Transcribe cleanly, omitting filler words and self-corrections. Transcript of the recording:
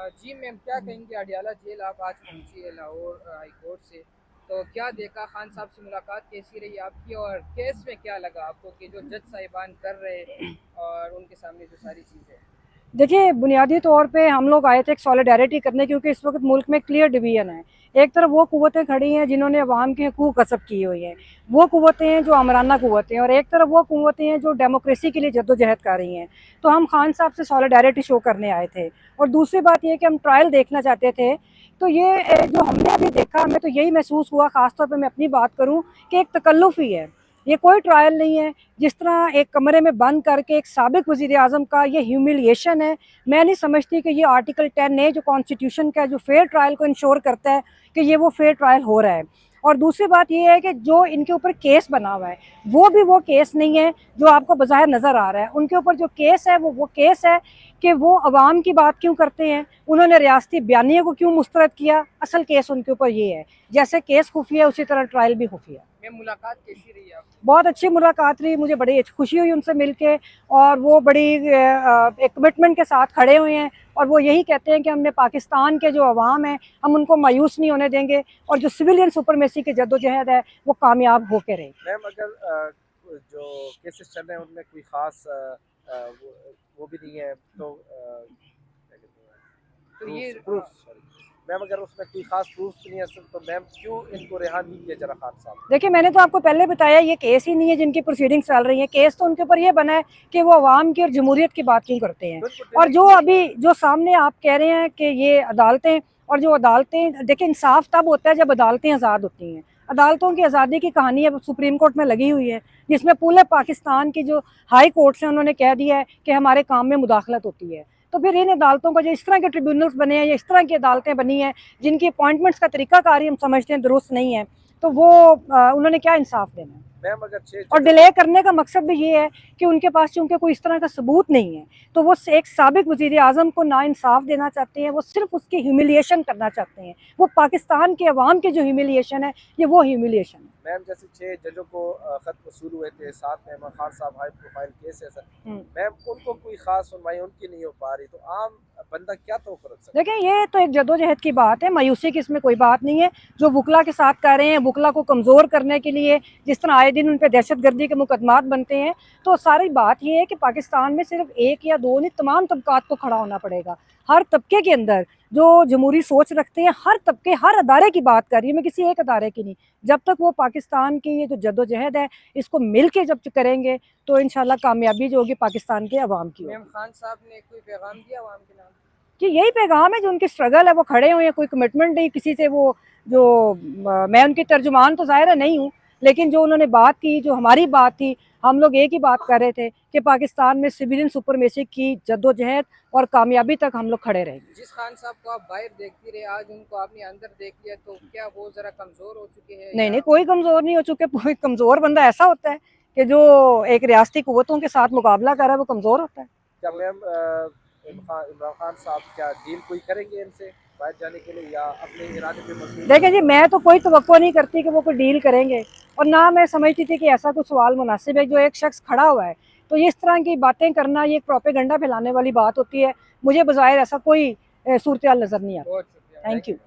जी ma'am, क्या कहेंगे? Adiala jail आप आज पहुंची है लाहौर हाई कोर्ट से, तो क्या देखा? खान साहब से मुलाकात कैसी रही आपकी और केस में क्या लगा आपको कि जो जज साहिबान कर रहे और उनके सामने जो सारी चीज़ें? देखिए, बुनियादी तौर पे हम लोग आए थे एक सॉलिडारिटी करने, क्योंकि इस वक्त मुल्क में क्लियर डिवीजन है। एक तरफ वो कुव्वतें खड़ी हैं जिन्होंने अवाम के हकूक़ गस्ब किए हुए हैं, वो कुव्वतें हैं जो आमराना कुव्वतें हैं, और एक तरफ वो कुव्वतें हैं जो डेमोक्रेसी के लिए जद्दोजहद कर रही हैं। तो हम खान साहब से सॉलिडारिटी शो करने आए थे। और दूसरी बात ये कि हम ट्रायल देखना चाहते थे। तो ये जो हमने अभी देखा, हमें तो यही महसूस हुआ, ख़ासतौर पर मैं अपनी बात करूँ, कि एक तकल्लुफ़ ही है, ये कोई ट्रायल नहीं है। जिस तरह एक कमरे में बंद करके एक साबिक वज़ीर आज़म का ये ह्यूमिलिएशन है। मैं नहीं समझती कि ये आर्टिकल 10 ए जो कॉन्स्टिट्यूशन का जो फेयर ट्रायल को इंश्योर करता है कि ये वो फेयर ट्रायल हो रहा है। और दूसरी बात ये है कि जो इनके ऊपर केस बना हुआ है, वो केस नहीं है जो आपको बज़ाहिर नज़र आ रहा है। उनके ऊपर जो केस है वो केस है कि वो अवाम की बात क्यों करते हैं, उन्होंने रियासती बयानिए को क्यों मुस्तरद किया। असल केस उनके ऊपर ये है। जैसे केस खुफिया उसी तरह ट्रायल भी खुफिया। मैम, मुलाकात कैसी रही आपकी? बहुत अच्छी मुलाकात रही, मुझे बड़ी खुशी हुई उनसे मिलके। और वो बड़ी एक कमिटमेंट के साथ खड़े हुए हैं, और वो यही कहते हैं कि हमने पाकिस्तान के जो अवाम है हम उनको मायूस नहीं होने देंगे, और जो सिविलियन सुपरमेसी की जद्दोजहद है वो कामयाब होकर रहे। मैम, अगर जो केसेस चल रहे हैं उनमें कोई खास वो भी नहीं है तो क्या कहते हैं, तो ये प्रूफ, सॉरी मैम, अगर उसमें कोई खास प्रूफ नहीं है तो मैम क्यों इनको रिहा नहीं किया जा रहा खान साहब? देखिए, मैंने तो आपको पहले बताया, ये केस ही नहीं है जिनकी प्रोसीडिंग्स चल रही हैं। केस तो उनके ऊपर ये बना है कि वो अवाम की और जमहूरियत की बात क्यों करते हैं। और जो अभी जो सामने आप कह रहे हैं कि ये अदालतें, और जो अदालतें, देखिए इंसाफ तब होता है जब अदालतें आज़ाद होती हैं। अदालतों की आज़ादी की कहानी अब सुप्रीम कोर्ट में लगी हुई है, जिसमें पूरे पाकिस्तान की जो हाई कोर्ट्स हैं उन्होंने कह दिया है कि हमारे काम में मुदाखलत होती है। तो फिर इन अदालतों का जो इस तरह के ट्रिब्यूनल्स बने हैं या इस तरह की अदालतें बनी हैं जिनकी अपॉइंटमेंट्स का तरीकाकार ही हम समझते हैं दुरुस्त नहीं है, तो वो उन्होंने क्या इंसाफ देना है। मैम, अगर और डिले करने का मकसद भी ये है कि उनके पास चूंकि कोई इस तरह का सबूत नहीं है, तो वो एक साबिक वजीर आजम को ना इंसाफ देना चाहते हैं, वो सिर्फ उसकी ह्यूमिलिएशन करना चाहते हैं। वो पाकिस्तान के अवाम की जो ह्यूमिलिएशन है, ये वो ह्यूमिलिएशन है। मैम, जैसे 6 जजों को खत वसूल हुए थे, साथ में इमरान खान साहब हाई प्रोफाइल केस है सर, मैम उनको कोई खास सुनवाई उनकी नहीं हो पा रही, तो आम बंदा क्या तो रख सकता है? देखिए, ये तो एक जद्दोजहद की बात है, मायूसी की इसमें कोई बात नहीं है। जो वकला के साथ कर रहे हैं, वकला को कमज़ोर करने के लिए जिस तरह आए दिन उन पर दहशतगर्दी के मुकदमात बनते हैं, तो सारी बात ये है कि पाकिस्तान में सिर्फ एक या दो नहीं, तमाम तबकात को खड़ा होना पड़ेगा। हर तबके के अंदर जो जमहूरी सोच रखते हैं, हर तबके, हर अदारे की बात कर रही हूँ मैं, किसी एक अदारे की नहीं। जब तक वो पाकिस्तान की ये जो जद्दोजहद है इसको मिल के जब करेंगे, तो इंशाल्लाह कामयाबी जो होगी पाकिस्तान के अवाम की होगी। मैम, खान साहब ने कोई पैगाम दिया अवाम के नाम? कि यही पैगाम है, जो उनकी स्ट्रगल है, वो खड़े हुए हैं, कोई कमिटमेंट नहीं किसी से। वो जो मैं उनकी तर्जुमान तो ज़ाहिर है नहीं हूँ, लेकिन जो उन्होंने बात की, जो हमारी बात थी, हम लोग एक ही बात कर रहे थे कि पाकिस्तान में सिविलियन सुपरमेसी की जद्दोजहद और कामयाबी तक हम लोग खड़े रहेंगे। जिस खान साहब को आप बाहर देखती रहे, आज उनको आपने अंदर देख लिया, तो क्या वो जरा कमजोर हो चुके हैं नहीं या? नहीं, कोई कमज़ोर नहीं हो चुके। कोई कमज़ोर बंदा ऐसा होता है कि जो एक रियासती कुव्वतों के साथ मुकाबला कर रहा है, वो कमज़ोर होता है। क्या मैम इमरान खान साहब क्या डील कोई करेंगे इनसे बाहर जाने के लिए, या अपने इरादे पे मजबूर? देखिए जी, मैं तो कोई तवक्को नहीं करती कि वो कोई डील करेंगे, और ना मैं समझती थी कि ऐसा कुछ सवाल मुनासिब है। जो एक शख्स खड़ा हुआ है, तो ये इस तरह की बातें करना, ये एक प्रोपेगेंडा फैलाने वाली बात होती है। मुझे बज़ाहिर ऐसा कोई सूरत हाल नज़र नहीं आता। बहुत शुक्रिया, थैंक थैंक यू। यू।